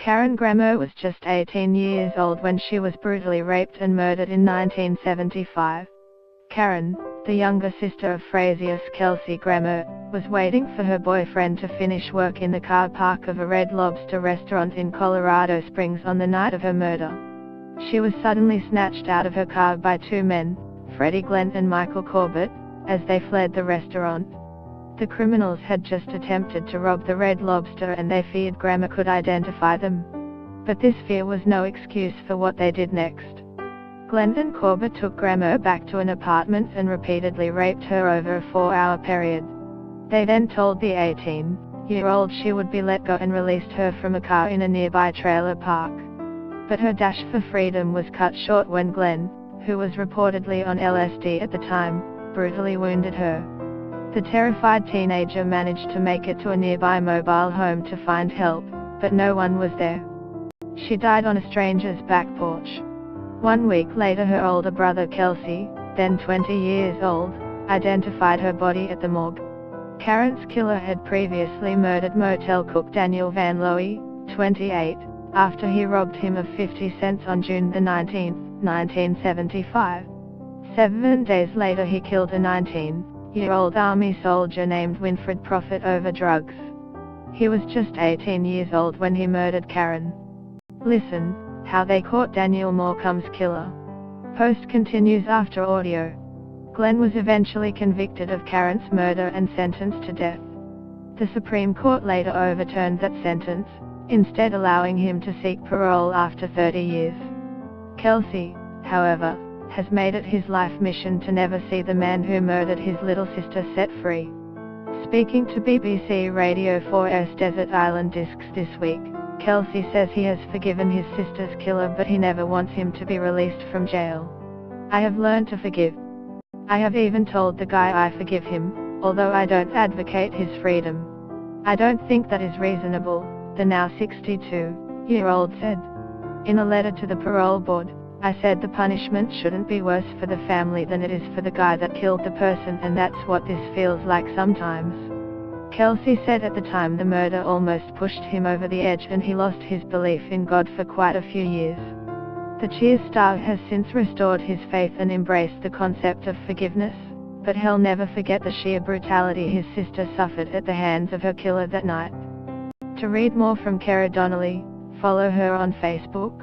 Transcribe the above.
Karen Grammer was just 18 years old when she was brutally raped and murdered in 1975. Karen, the younger sister of Frazier's Kelsey Grammer, was waiting for her boyfriend to finish work in the car park of a Red Lobster restaurant in Colorado Springs on the night of her murder. She was suddenly snatched out of her car by two men, Freddie Glenn and Michael Corbett, as they fled the restaurant. The criminals had just attempted to rob the Red Lobster and they feared Grammer could identify them. But this fear was no excuse for what they did next. Glenn and Corbett took Grammer back to an apartment and repeatedly raped her over a 4-hour period. They then told the 18-year-old she would be let go and released her from a car in a nearby trailer park. But her dash for freedom was cut short when Glenn, who was reportedly on LSD at the time, brutally wounded her. The terrified teenager managed to make it to a nearby mobile home to find help, but no one was there. She died on a stranger's back porch. 1 week later, her older brother Kelsey, then 20 years old, identified her body at the morgue. Karen's killer had previously murdered motel cook Daniel Van Lowy, 28, after he robbed him of 50 cents on June 19, 1975. 7 days later he killed a 19-year-old Army soldier named Winfred Profit over drugs. He was just 18 years old when he murdered Karen. Listen, how they caught Daniel Morecambe's killer. Post continues after audio. Glenn was eventually convicted of Karen's murder and sentenced to death. The Supreme Court later overturned that sentence, instead allowing him to seek parole after 30 years. Kelsey, however, has made it his life mission to never see the man who murdered his little sister set free. Speaking to BBC Radio 4's Desert Island Discs this week, Kelsey says he has forgiven his sister's killer, but he never wants him to be released from jail. I have learned to forgive. I have even told the guy I forgive him, although I don't advocate his freedom. I don't think that is reasonable, the now 62-year-old said. In a letter to the parole board, I said the punishment shouldn't be worse for the family than it is for the guy that killed the person, and that's what this feels like sometimes. Kelsey said at the time the murder almost pushed him over the edge and he lost his belief in God for quite a few years. The Cheers star has since restored his faith and embraced the concept of forgiveness, but he'll never forget the sheer brutality his sister suffered at the hands of her killer that night. To read more from Kara Donnelly, follow her on Facebook.